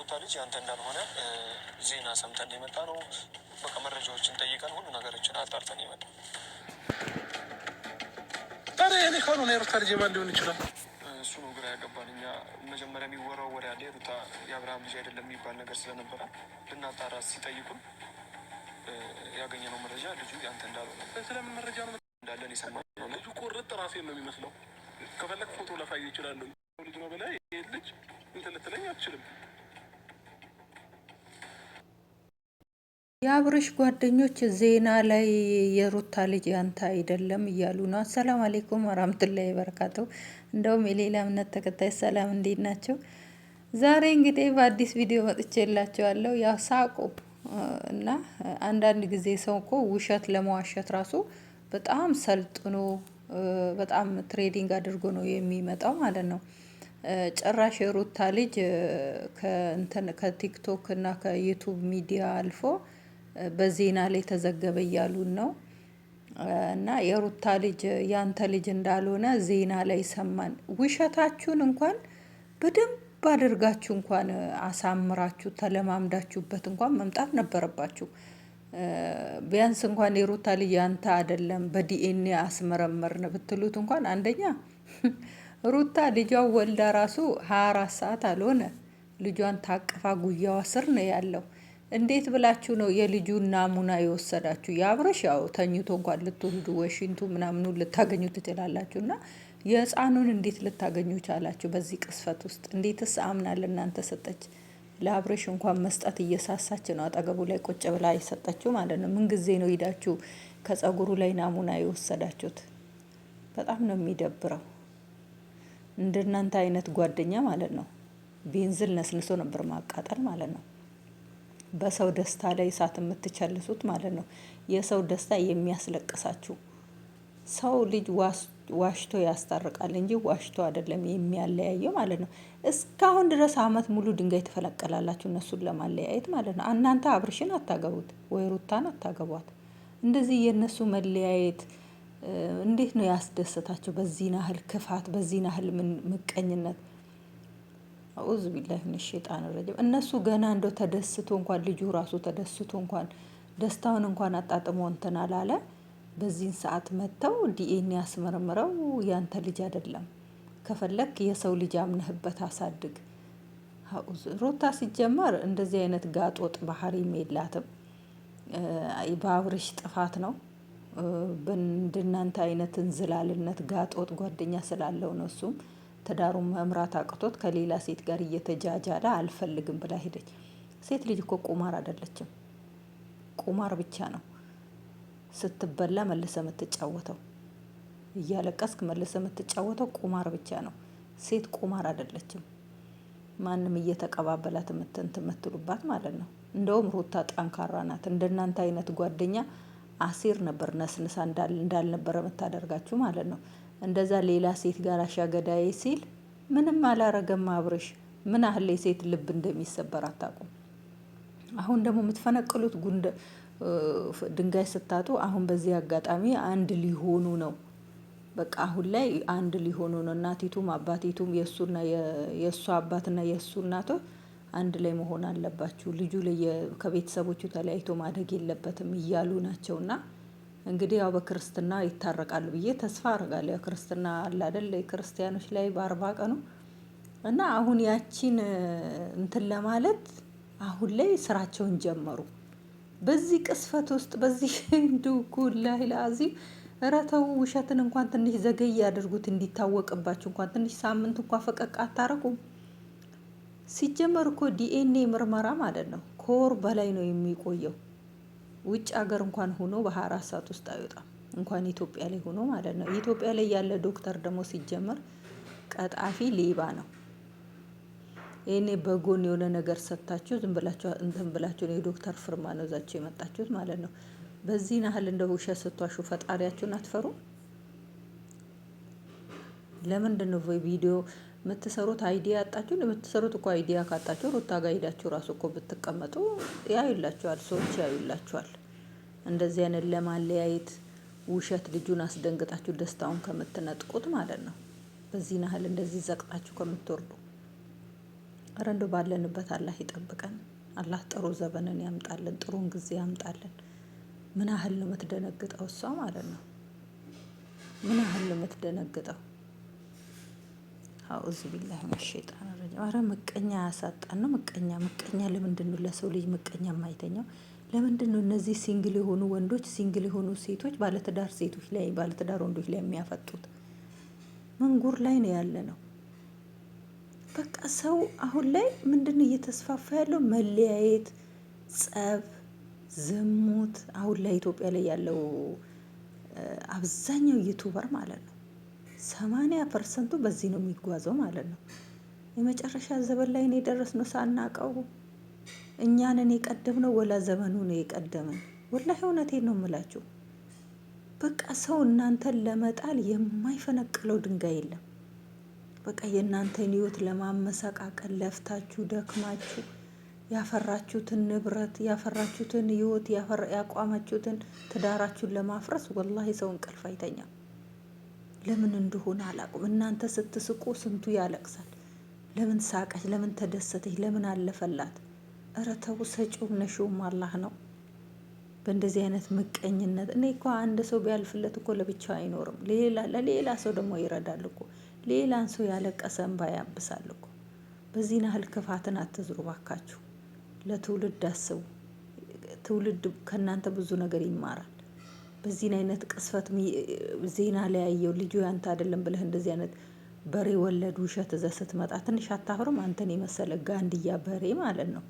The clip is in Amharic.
የሩታ ልጅ ያንተ እንዳልሆነ ዜና ሰምተን የመጣ ነው። በቃ መረጃዎችን ጠይቀን ሁሉ ነገሮችን አጣርተን የመጣ ታዲያ እኔ ካልሆነ የሩታ ልጅ የማን ሊሆን ይችላል? እሱ ነው ግራ ያገባን። እኛ መጀመሪያ የሚወራው ወደ ያለ ሩታ የአብርሃም ልጅ አይደለም የሚባል ነገር ስለነበረ ልናጣራ ሲጠይቁን ያገኘነው መረጃ ልጁ ያንተ እንዳልሆነ። ስለምን መረጃ ነው እንዳለን የሰማነው? ልጁ ቁርጥ ራሴን ነው የሚመስለው። ከፈለግ ፎቶ ላሳይ ይችላል። ልጅ ነው በላይ ይሄ ልጅ እንትን ልትለኝ አትችልም። የአብርሽ ጓደኞች ዜና ላይ የሩታ ልጅ ያንተ አይደለም እያሉ ነው። አሰላሙ አሌይኩም ወራህመቱላሂ ወበረካቱ። እንደውም የሌላ እምነት ተከታይ ሰላም፣ እንዴት ናቸው? ዛሬ እንግዲህ በአዲስ ቪዲዮ መጥቼላቸዋለሁ። ያው ሳቁ እና አንዳንድ ጊዜ ሰው እኮ ውሸት ለመዋሸት ራሱ በጣም ሰልጥኖ በጣም ትሬዲንግ አድርጎ ነው የሚመጣው ማለት ነው። ጭራሽ የሩታ ልጅ ከቲክቶክ እና ከዩቱብ ሚዲያ አልፎ በዜና ላይ ተዘገበ እያሉን ነው። እና የሩታ ልጅ ያንተ ልጅ እንዳልሆነ ዜና ላይ ሰማን። ውሸታችሁን እንኳን በደንብ አድርጋችሁ እንኳን አሳምራችሁ ተለማምዳችሁበት እንኳን መምጣት ነበረባችሁ። ቢያንስ እንኳን የሩታ ልጅ ያንተ አይደለም በዲኤንኤ አስመረመርን ብትሉት እንኳን አንደኛ ሩታ ልጇን ወልዳ ራሱ 24 ሰዓት አልሆነ ልጇን ታቅፋ ጉያዋ ስር ነው ያለው። እንዴት ብላችሁ ነው የልጁን ናሙና የወሰዳችሁ? የአብርሽ ያው ተኝቶ እንኳን ልትወልዱ ወሽንቱ ምናምኑ ልታገኙ ትችላላችሁ። እና የህፃኑን እንዴት ልታገኙ ቻላችሁ? በዚህ ቅስፈት ውስጥ እንዴትስ አምናል እናንተ ሰጠች? ለአብርሽ እንኳን መስጠት እየሳሳች ነው አጠገቡ ላይ ቁጭ ብላ የሰጠችው ማለት ነው። ምን ጊዜ ነው ሄዳችሁ ከጸጉሩ ላይ ናሙና የወሰዳችሁት? በጣም ነው የሚደብረው። እንደናንተ አይነት ጓደኛ ማለት ነው ቤንዝል ነስንሶ ነበር ማቃጠል ማለት ነው። በሰው ደስታ ላይ እሳት የምትቸልሱት ማለት ነው። የሰው ደስታ የሚያስለቅሳችሁ። ሰው ልጅ ዋሽቶ ያስታርቃል እንጂ ዋሽቶ አይደለም የሚያለያየው ማለት ነው። እስካሁን ድረስ አመት ሙሉ ድንጋይ ትፈለቀላላችሁ እነሱን ለማለያየት ማለት ነው። እናንተ አብርሽን አታገቡት ወይ ሩታን አታገቧት። እንደዚህ የእነሱ መለያየት እንዴት ነው ያስደሰታቸው? በዚህ ናህል ክፋት፣ በዚህ ናህል ምቀኝነት። አኡዝ ቢላሂ ሚነ ሸይጣን ረጂም። እነሱ ገና እንደው ተደስቶ እንኳን ልጁ ራሱ ተደስቶ እንኳን ደስታውን እንኳን አጣጥሞ እንትን አላለ። በዚህን ሰዓት መጥተው ዲኤንኤ ያስመረምረው ያንተ ልጅ አይደለም። ከፈለክ የሰው ልጅ አምነህበት አሳድግ። አኡዝ ሩታ ሲጀመር እንደዚህ አይነት ጋጦጥ ባህሪም የላትም። በአብርሽ ጥፋት ነው። በእንደናንተ አይነት እንዝላልነት ጋጦጥ ጓደኛ ስላለው ነው። እሱም ትዳሩን መምራት አቅቶት ከሌላ ሴት ጋር እየተጃጃለ አልፈልግም ብላ ሄደች። ሴት ልጅ እኮ ቁማር አይደለችም። ቁማር ብቻ ነው ስትበላ መልሰ የምትጫወተው፣ እያለቀስክ መልሰ የምትጫወተው ቁማር ብቻ ነው። ሴት ቁማር አይደለችም። ማንም እየተቀባበላት የምትሉባት ማለት ነው። እንደውም ሩታ ጠንካራ ናት። እንደናንተ አይነት ጓደኛ አሲር ነበር ነስንሳ እንዳልነበረ የምታደርጋችሁ ማለት ነው። እንደዛ ሌላ ሴት ጋር አሻገዳዬ ሲል ምንም አላረገም አብርሽ። ምን ያህል የሴት ልብ እንደሚሰበር አታውቁም። አሁን ደግሞ የምትፈነቅሉት ድንጋይ ስታጡ፣ አሁን በዚህ አጋጣሚ አንድ ሊሆኑ ነው። በቃ አሁን ላይ አንድ ሊሆኑ ነው። እናቲቱም አባቲቱም የእሱ አባትና የእሱ እናቶ አንድ ላይ መሆን አለባችሁ። ልጁ ከቤተሰቦቹ ተለያይቶ ማደግ የለበትም እያሉ ናቸውና እንግዲህ ያው በክርስትና ይታረቃሉ ብዬ ተስፋ አደርጋለሁ። ያው ክርስትና አለ አይደል ክርስቲያኖች ላይ በ40 ቀኑ እና አሁን ያቺን እንትን ለማለት አሁን ላይ ስራቸውን ጀመሩ። በዚህ ቅስፈት ውስጥ በዚህ ዱኩላህ ላዚ ረተው ውሸትን እንኳን ትንሽ ዘገይ ያድርጉት እንዲታወቅባችሁ። እንኳን ትንሽ ሳምንት እንኳን ፈቀቅ አታረቁም። ሲጀመር እኮ ዲኤንኤ ምርመራ ማለት ነው ከወር በላይ ነው የሚቆየው። ውጭ ሀገር እንኳን ሆኖ በ24 ሰዓት ውስጥ አይወጣም። እንኳን ኢትዮጵያ ላይ ሆኖ ማለት ነው። ኢትዮጵያ ላይ ያለ ዶክተር ደግሞ ሲጀመር ቀጣፊ ሌባ ነው። ይሄኔ በጎን የሆነ ነገር ሰጥታችሁ ዝም ብላችሁ እንትን ብላችሁ ነው የዶክተር ፍርማ ነው ዛችሁ የመጣችሁት ማለት ነው። በዚህ ናህል እንደ ውሸት ስትዋሹ ፈጣሪያችሁን አትፈሩ? ለምንድን ነው ቪዲዮ የምትሰሩት? አይዲያ ያጣችሁ የምትሰሩት እኮ አይዲያ ካጣችሁ ሩታ ጋር ሄዳችሁ ራሱ እኮ ብትቀመጡ ያዩላችኋል፣ ሰዎች ያዩላችኋል። እንደዚህ አይነት ለማለያየት ውሸት ልጁን አስደንግጣችሁ ደስታውን ከምትነጥቁት ማለት ነው። በዚህ ናህል እንደዚህ ዘቅጣችሁ ከምትወርዱ ኧረ እንደው ባለንበት አላህ ይጠብቀን። አላህ ጥሩ ዘመንን ያምጣልን፣ ጥሩን ጊዜ ያምጣልን። ምን ያህል ነው የምትደነግጠው እሷ ማለት ነው። ምን ያህል ነው የምትደነግጠው። አኡዙ ቢላሂ ሚነ ሸይጣን ረጂም። ኧረ ምቀኛ ያሳጣን ነው። ምቀኛ ለምንድን ነው ለሰው ልጅ ምቀኛ የማይተኛው? ለምንድን ነው እነዚህ ሲንግል የሆኑ ወንዶች፣ ሲንግል የሆኑ ሴቶች ባለትዳር ሴቶች ላይ ባለትዳር ወንዶች ላይ የሚያፈጡት? መንጉር ላይ ነው ያለ ነው። በቃ ሰው አሁን ላይ ምንድን እየተስፋፋ ያለው? መለያየት፣ ጸብ፣ ዝሙት። አሁን ላይ ኢትዮጵያ ላይ ያለው አብዛኛው ዩቱበር ማለት ነው 80% በዚህ ነው የሚጓዘው ማለት ነው። የመጨረሻ ዘመን ላይ ነው የደረስነው ሳናቀው። እኛንን የቀደምነው ወላ ዘመኑ ነው የቀደመን? ወላሂ እውነቴን ነው የምላችሁ። በቃ ሰው እናንተን ለመጣል የማይፈነቅለው ድንጋይ የለም። በቃ የእናንተን ህይወት ለማመሰቃቀል ለፍታችሁ ደክማችሁ ያፈራችሁትን ንብረት ያፈራችሁትን ህይወት ያቋማችሁትን ትዳራችሁን ለማፍረስ ወላሂ ሰው እንቅልፍ አይተኛም። ለምን እንደሆነ አላውቅም። እናንተ ስትስቁ ስንቱ ያለቅሳል። ለምን ሳቀች? ለምን ተደሰተች? ለምን አለፈላት? እረ ተው፣ ሰጪውም ነሺውም አላህ ነው። በእንደዚህ አይነት ምቀኝነት እኔ እኮ አንድ ሰው ቢያልፍለት እኮ ለብቻው አይኖርም። ለሌላ ሰው ደግሞ ይረዳል እኮ። ሌላን ሰው ያለቀሰ እንባ ያብሳል እኮ። በዚህ ያህል ክፋትን አትዝሩ ባካችሁ። ለትውልድ አስቡ። ትውልድ ከእናንተ ብዙ ነገር ይማራል። በዚህ አይነት ቅስፈት ዜና ላይ ያየው ልጁ ያንተ አይደለም ብለህ እንደዚህ አይነት በሬ ወለድ ውሸት እዘህ ስትመጣ ትንሽ አታፍርም? አንተን የመሰለ ጋንድያ በሬ ማለት ነው።